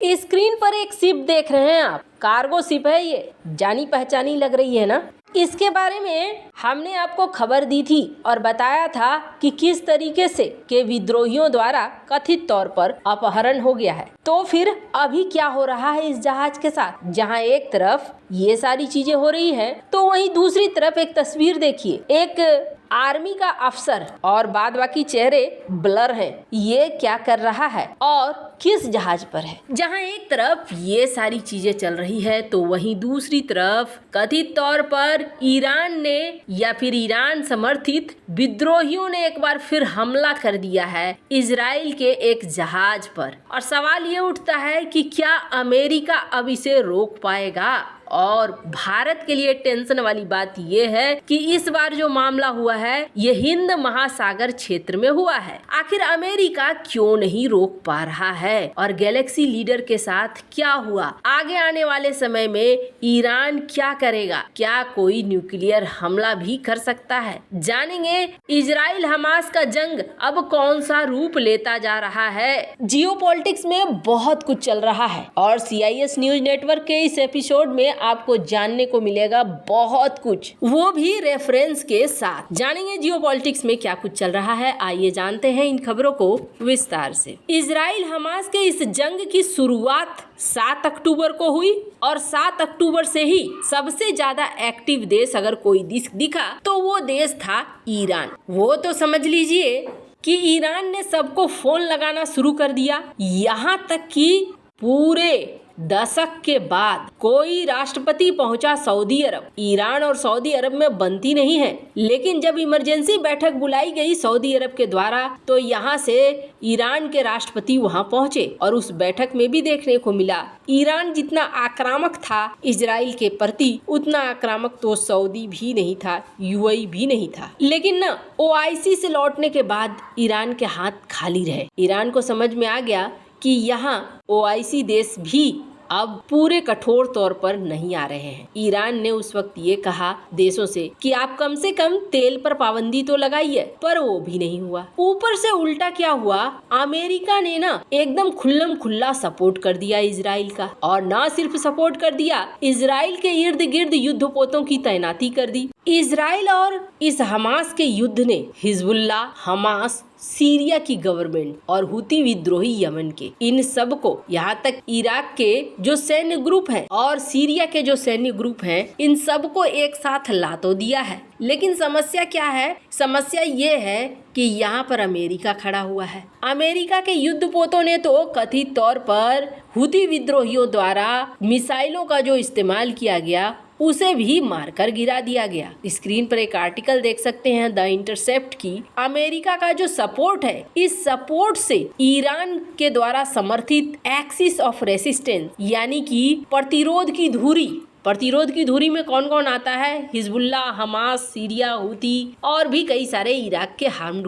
Screen पर एक ship देख रहे हैं आप। कार्गो शिप है ये, जानी पहचानी लग रही है ना। इसके बारे में हमने आपको खबर दी थी और बताया था कि किस तरीके से के विद्रोहियों द्वारा कथित तौर पर अपहरण हो गया है। तो फिर अभी क्या हो रहा है इस जहाज के साथ? जहां एक तरफ ये सारी चीजें हो रही हैं, तो वहीं दूसरी तरफ एक तस्वीर देखिए, एक आर्मी का अफसर और बाद बाकी चेहरे ब्लर हैं। ये क्या कर रहा है और किस जहाज पर है? जहां एक तरफ ये सारी चीजें चल रही है, तो वहीं दूसरी तरफ कथित तौर पर ईरान ने या फिर ईरान समर्थित विद्रोहियों ने एक बार फिर हमला कर दिया है इजराइल के एक जहाज पर। और सवाल ये उठता है कि क्या अमेरिका अब इसे रोक पाएगा? और भारत के लिए टेंशन वाली बात यह है कि इस बार जो मामला हुआ है ये हिंद महासागर क्षेत्र में हुआ है। आखिर अमेरिका क्यों नहीं रोक पा रहा है और गैलेक्सी लीडर के साथ क्या हुआ? आगे आने वाले समय में ईरान क्या करेगा? क्या कोई न्यूक्लियर हमला भी कर सकता है? जानेंगे इजराइल हमास का जंग अब कौन सा रूप लेता जा रहा है। जियोपॉलिटिक्स में बहुत कुछ चल रहा है और CIS न्यूज नेटवर्क के इस एपिसोड में आपको जानने को मिलेगा बहुत कुछ, वो भी रेफरेंस के साथ। जानेंगे जियोपॉलिटिक्स में क्या कुछ चल रहा है। आइए जानते हैं इन खबरों को विस्तार से। इजराइल हमास के इस जंग की शुरुआत 7 अक्टूबर को हुई और 7 अक्टूबर से ही सबसे ज्यादा एक्टिव देश अगर कोई दिखा तो वो देश था ईरान। वो तो समझ लीजिए कि ईरान ने सबको फोन लगाना शुरू कर दिया। यहाँ तक कि पूरे दशक के बाद कोई राष्ट्रपति पहुंचा सऊदी अरब। ईरान और सऊदी अरब में बनती नहीं है, लेकिन जब इमरजेंसी बैठक बुलाई गई सऊदी अरब के द्वारा तो यहाँ से ईरान के राष्ट्रपति वहां पहुंचे और उस बैठक में भी देखने को मिला ईरान जितना आक्रामक था इजराइल के प्रति, उतना आक्रामक तो सऊदी भी नहीं था, UAE भी नहीं था। लेकिन न OIC से लौटने के बाद ईरान के हाथ खाली रहे। ईरान को समझ में आ गया कि यहाँ OIC देश भी अब पूरे कठोर तौर पर नहीं आ रहे हैं। ईरान ने उस वक्त ये कहा देशों से कि आप कम से कम तेल पर पाबंदी तो लगाइए, पर वो भी नहीं हुआ। ऊपर से उल्टा क्या हुआ, अमेरिका ने ना एकदम खुल्लम खुल्ला सपोर्ट कर दिया इजराइल का, और ना सिर्फ सपोर्ट कर दिया, इजराइल के इर्द गिर्द युद्धपोतों की तैनाती कर दी। इजराइल और इस हमास के युद्ध ने हिजबुल्ला, हमास, सीरिया की गवर्नमेंट और हुती विद्रोही यमन के, इन सब को, यहाँ तक इराक के जो सैन्य ग्रुप हैं और सीरिया के जो सैन्य ग्रुप हैं, इन सब को एक साथ ला तो दिया है। लेकिन समस्या क्या है? समस्या ये है कि यहाँ पर अमेरिका खड़ा हुआ है। अमेरिका के युद्धपोतों ने तो कथित तौर पर हुती विद्रोहियों द्वारा मिसाइलों का जो इस्तेमाल किया गया उसे भी मारकर गिरा दिया गया। स्क्रीन पर एक आर्टिकल देख सकते हैं द इंटरसेप्ट की। अमेरिका का जो सपोर्ट है, इस सपोर्ट से ईरान के द्वारा समर्थित एक्सिस ऑफ रेसिस्टेंस यानी कि प्रतिरोध की धुरी में कौन कौन आता है? हिजबुल्ला, हमास, सीरिया, हुती और भी कई सारे इराक के आर्म्ड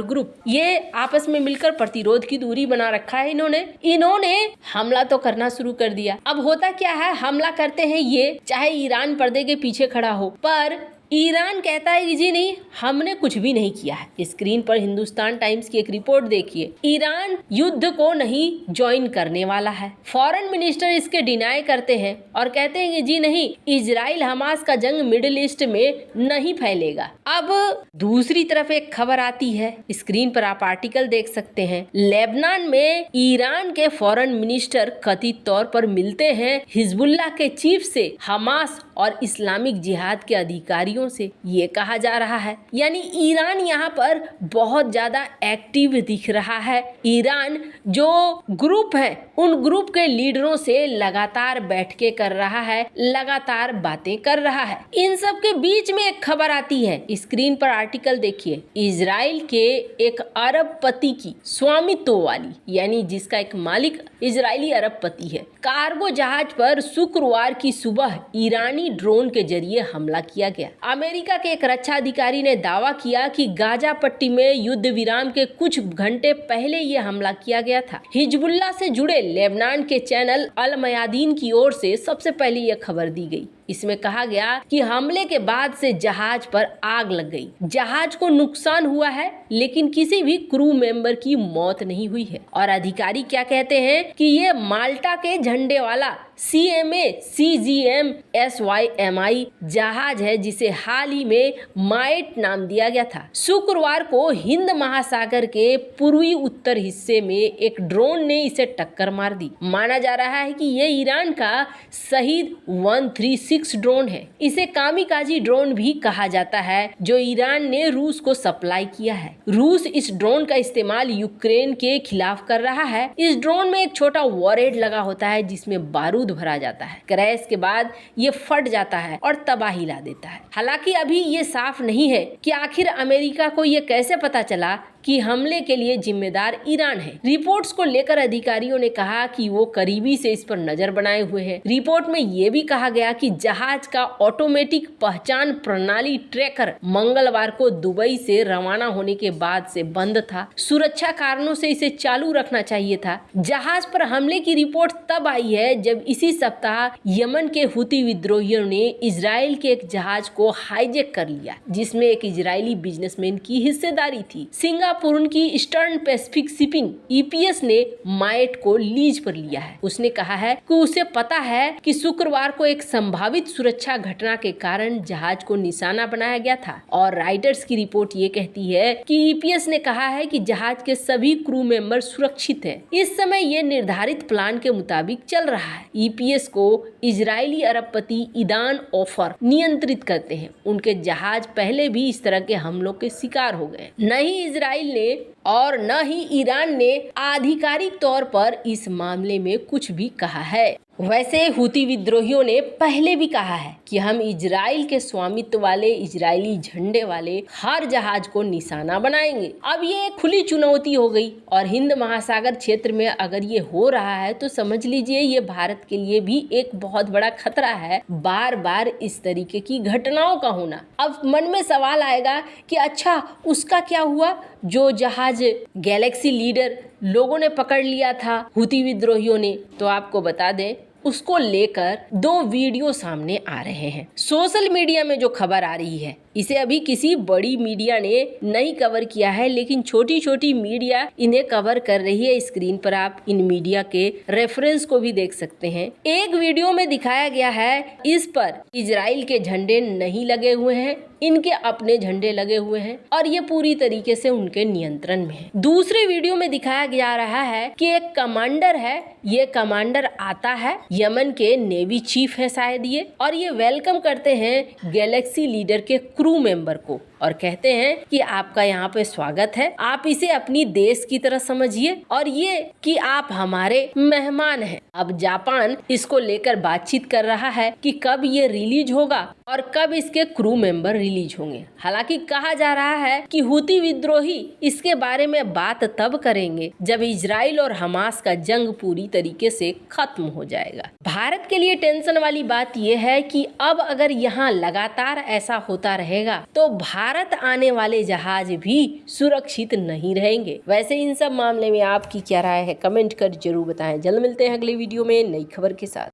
ग्रुप, ये आपस में मिलकर प्रतिरोध की दूरी बना रखा है। इन्होंने हमला तो करना शुरू कर दिया। अब होता क्या है, हमला करते हैं ये, चाहे ईरान पर्दे के पीछे खड़ा हो, पर ईरान कहता है कि जी नहीं, हमने कुछ भी नहीं किया है। स्क्रीन पर हिंदुस्तान टाइम्स की एक रिपोर्ट देखिए। ईरान युद्ध को नहीं ज्वाइन करने वाला है। फॉरेन मिनिस्टर इसके डिनाई करते हैं और कहते हैं कि जी नहीं, इजराइल हमास का जंग मिडिल ईस्ट में नहीं फैलेगा। अब दूसरी तरफ एक खबर आती है, स्क्रीन पर आप आर्टिकल देख सकते हैं। लेबनान में ईरान के फॉरेन मिनिस्टर कथित तौर पर मिलते हैं हिजबुल्लाह के चीफ से, हमास और इस्लामिक जिहाद के अधिकारियों से। ये कहा जा रहा है यानी ईरान यहाँ पर बहुत ज्यादा एक्टिव दिख रहा है। ईरान जो ग्रुप है उन ग्रुप के लीडरों से लगातार बैठकें कर रहा है, लगातार बातें कर रहा है। इन सब के बीच में एक खबर आती है, स्क्रीन पर आर्टिकल देखिए। इजराइल के एक अरबपति की स्वामित्व वाली, यानी जिसका एक मालिक इजरायली अरबपति है, कार्गो जहाज पर शुक्रवार की सुबह ईरानी ड्रोन के जरिए हमला किया गया। अमेरिका के एक रक्षा अधिकारी ने दावा किया कि गाजा पट्टी में युद्ध विराम के कुछ घंटे पहले ये हमला किया गया था। हिजबुल्लाह से जुड़े लेबनान के चैनल अल मयादीन की ओर से सबसे पहले यह खबर दी गई। इसमें कहा गया कि हमले के बाद से जहाज पर आग लग गई। जहाज को नुकसान हुआ है लेकिन किसी भी क्रू मेंबर की मौत नहीं हुई है। और अधिकारी क्या कहते हैं कि ये माल्टा के झंडे वाला CMA CGM SYMI जहाज है जिसे हाल ही में माइट नाम दिया गया था। शुक्रवार को हिंद महासागर के पूर्वी उत्तर हिस्से में एक ड्रोन ने इसे टक्कर मार दी। माना जा रहा है कि ये ईरान का शहीद 136 ड्रोन है। इसे कामिकाजी ड्रोन भी कहा जाता है जो ईरान ने रूस को सप्लाई किया है। रूस इस ड्रोन का इस्तेमाल यूक्रेन के खिलाफ कर रहा है। इस ड्रोन में एक छोटा वॉरहेड लगा होता है जिसमें बारूद भरा जाता है। क्रैश के बाद ये फट जाता है और तबाही ला देता है। हालांकि अभी ये साफ नहीं है कि आखिर अमेरिका को ये कैसे पता चला कि हमले के लिए जिम्मेदार ईरान है। रिपोर्ट्स को लेकर अधिकारियों ने कहा कि वो करीबी से इस पर नजर बनाए हुए हैं। रिपोर्ट में ये भी कहा गया कि जहाज का ऑटोमेटिक पहचान प्रणाली ट्रैकर मंगलवार को दुबई से रवाना होने के बाद से बंद था। सुरक्षा कारणों से इसे चालू रखना चाहिए था। जहाज पर हमले की रिपोर्ट तब आई है जब इसी सप्ताह यमन के हुती विद्रोहियों ने इजराइल के एक जहाज को हाईजैक कर लिया जिसमें एक इजरायली बिजनेसमैन की हिस्सेदारी थी। सिंगापुर की ईस्टर्न पैसिफिक शिपिंग EPS ने माइट को लीज पर लिया है। उसने कहा है कि उसे पता है कि शुक्रवार को एक संभावित सुरक्षा घटना के कारण जहाज को निशाना बनाया गया था। और राइटर्स की रिपोर्ट ये कहती है कि EPS ने कहा है कि जहाज के सभी क्रू मेंबर सुरक्षित हैं। इस समय ये निर्धारित प्लान के मुताबिक चल रहा है। EPS को इजरायली अरबपति ईदान ओफर नियंत्रित करते हैं। उनके जहाज पहले भी इस तरह के हमलों के शिकार हो गए। न ही इजराइल ने और न ही ईरान ने आधिकारिक तौर पर इस मामले में कुछ भी कहा है। वैसे हुती विद्रोहियों ने पहले भी कहा है कि हम इजराइल के स्वामित्व वाले इजरायली झंडे वाले हर जहाज को निशाना बनाएंगे। अब ये एक खुली चुनौती हो गई और हिंद महासागर क्षेत्र में अगर ये हो रहा है तो समझ लीजिए ये भारत के लिए भी एक बहुत बड़ा खतरा है। बार बार इस तरीके की घटनाओं का होना। अब मन में सवाल आएगा कि अच्छा उसका क्या हुआ जो जहाज गैलेक्सी लीडर लोगों ने पकड़ लिया था हुती विद्रोहियों ने। तो आपको बता दें उसको लेकर 2 वीडियो सामने आ रहे हैं। सोशल मीडिया में जो खबर आ रही है इसे अभी किसी बड़ी मीडिया ने नहीं कवर किया है लेकिन छोटी छोटी मीडिया इन्हें कवर कर रही है। स्क्रीन पर आप इन मीडिया के रेफरेंस को भी देख सकते हैं। एक वीडियो में दिखाया गया है इस पर इजराइल के झंडे नहीं लगे हुए हैं, इनके अपने झंडे लगे हुए हैं और ये पूरी तरीके से उनके नियंत्रण में है। दूसरे वीडियो में दिखाया जा रहा है कि एक कमांडर है। ये कमांडर आता है, यमन के नेवी चीफ है शायद ये, और ये वेलकम करते हैं गैलेक्सी लीडर के क्रू मेंबर को और कहते हैं कि आपका यहाँ पे स्वागत है, आप इसे अपनी देश की तरह समझिए और ये कि आप हमारे मेहमान हैं। अब जापान इसको लेकर बातचीत कर रहा है कि कब ये रिलीज होगा और कब इसके क्रू मेंबर रिलीज होंगे। हालांकि कहा जा रहा है कि हुती विद्रोही इसके बारे में बात तब करेंगे जब इजराइल और हमास का जंग पूरी तरीके से खत्म हो जाएगा। भारत के लिए टेंशन वाली बात यह है कि अब अगर यहाँ लगातार ऐसा होता रहेगा तो भारत आने वाले जहाज भी सुरक्षित नहीं रहेंगे। वैसे इन सब मामले में आपकी क्या राय है कमेंट कर जरूर बताएं। जल्द मिलते हैं अगले वीडियो में नई खबर के साथ।